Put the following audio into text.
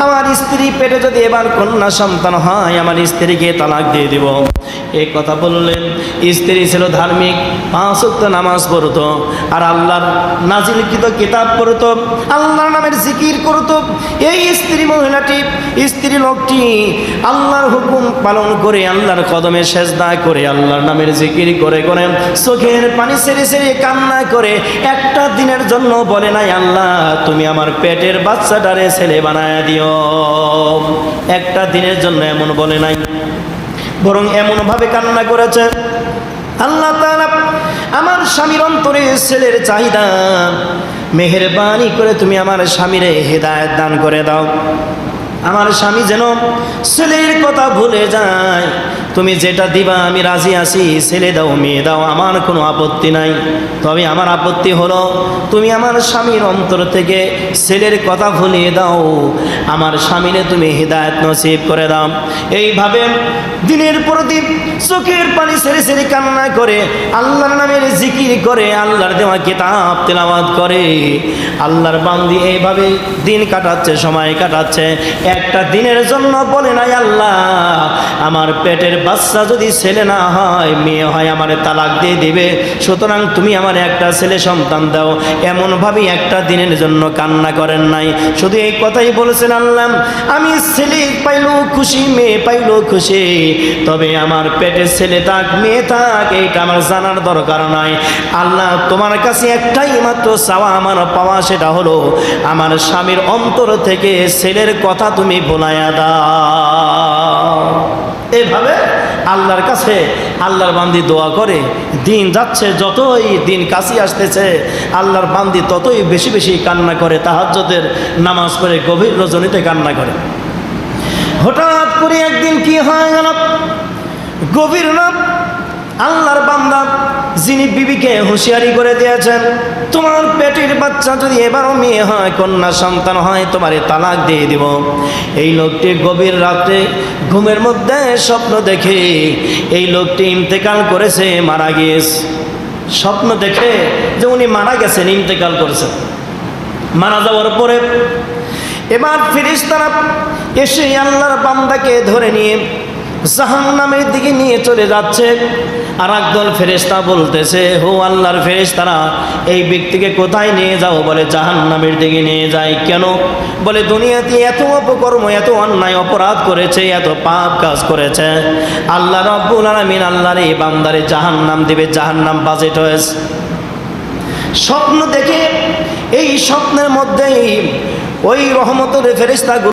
আমার স্ত্রী পেটে যদি এবার কন্যা সন্তান হয় আমার স্ত্রীকে তালাক দিয়ে দিব। এই কথা বললেন। স্ত্রী ছিল ধার্মিক, 5 ওয়াক্ত নামাজ পড়তো, আর আল্লাহর নাজিলকৃত কিতাব পড়তো, আল্লাহর নামের জিকির করতো। এই স্ত্রী লোকটি আল্লাহর হুকুম পালন করে, আল্লাহর কদমে সেজদা করে, আল্লাহর নামের জিকির করে করে চোখের পানি ছেড়ে ছেড়ে কান্না করে একটা দিনের জন্য বলে নাই, আল্লাহ তুমি আমার পেটের বাচ্চাটারে ছেলে বানায় দিও। একটা দিনের জন্য এমন বলে নাই, বরং এমনভাবে কান্না করেছে, আল্লাহ তাআলা আমার স্বামীর অন্তরে ছেলের চাহিদা, মেহেরবানি করে তুমি আমার স্বামীরে হেদায়েত দান করে দাও। আমার স্বামী যেন ছেলের কথা ভুলে যায়। তুমি যেটা দিবা আমি রাজি আছি, ছেলে দাও মেয়ে দাও আমার কোনো আপত্তি নাই। তবে আমার আপত্তি হলো তুমি আমার স্বামীর অন্তর থেকে ছেলের কথা ভুলিয়ে দাও, আমার স্বামীরে তুমি হিদায়াত নসিব করে দাও। এইভাবে দিনের পর দিন চোখের পানি ছেড়ে ছেড়ে কান্না করে, আল্লাহর নামের জিকির করে, আল্লাহর দেওয়া কিতাব তেলাওয়াত করে। আল্লাহর বান্দি এইভাবে দিন কাটাচ্ছে, সময় কাটাচ্ছে। একটা দিনের জন্য বলে নাই, আল্লাহ আমার পেটের বাচ্চা যদি ছেলে না হয় মেয়ে হয় আমার তালাক দিয়ে দিবে, সুতরাং তুমি আমার একটা ছেলে সন্তান দাও। এমনভাবেই একটা দিনের জন্য কান্না করেন নাই, শুধু এই কথাই বলেছেন, আল্লাহ আমি ছেলে পাইলো খুশি, মেয়ে পাইলো খুশি, তবে আমার পেটে ছেলে থাক মেয়ে থাক এইটা আমার জানার দরকার নাই। আল্লাহ তোমার কাছে একটাই মাত্র চাওয়া আমার পাওয়া, সেটা হলো আমার স্বামীর অন্তর থেকে ছেলের কথা তুমি ভুলাইয়া দাও। এইভাবে আল্লাহর কাছে আল্লাহর বান্দি দোয়া করে। দিন যাচ্ছে, যতই দিন কাছে আসতেছে আল্লাহর বান্দি ততই বেশি বেশি কান্না করে, তাহাজ্জুদের নামাজ পড়ে গভীর রজনীতে কান্না করে। হঠাৎ করে একদিন কি হয়ে গেল, গভীর রাত, আল্লাহর বান্দা যিনি বিবিকে হুঁশিয়ারি করে দিয়েছেন, তোমার পেটের বাচ্চা যদি এবারও মেয়ে হয় কন্যা সন্তান হয় তোমারে তালাক দিয়ে দিব। এই লোকটি গভীর রাত্রে ঘুমের মধ্যে স্বপ্ন দেখে এই লোকটি ইন্তেকাল করেছে, মারা গিয়েছে। স্বপ্ন দেখে যে উনি মারা গেছেন, ইন্তেকাল করেছেন। মারা যাওয়ার পরে এবার ফেরেশতারা এসে আল্লাহর বান্দাকে ধরে নিয়ে জাহান্নামের দিকে নিয়ে চলে যাচ্ছে। আর একদল ফেরেশতা বলতেছে, হো আল্লাহর ফেরেশতারা এই ব্যক্তিকে কোথায় নিয়ে যাও? বলে জাহান্নামের দিকে নিয়ে যায়। কেন? বলে দুনিয়াতে এত অপকর্ম, এত অন্যায় অপরাধ করেছে, এত পাপ কাজ করেছে, আল্লাহ রাব্বুল আলামিন আল্লাহর এই বান্দারে জাহান্নাম দিবে, জাহান্নাম বাজেট হয়েছে। স্বপ্ন দেখে এই স্বপ্নের মধ্যেই ওই রহমতের ফেরেশতা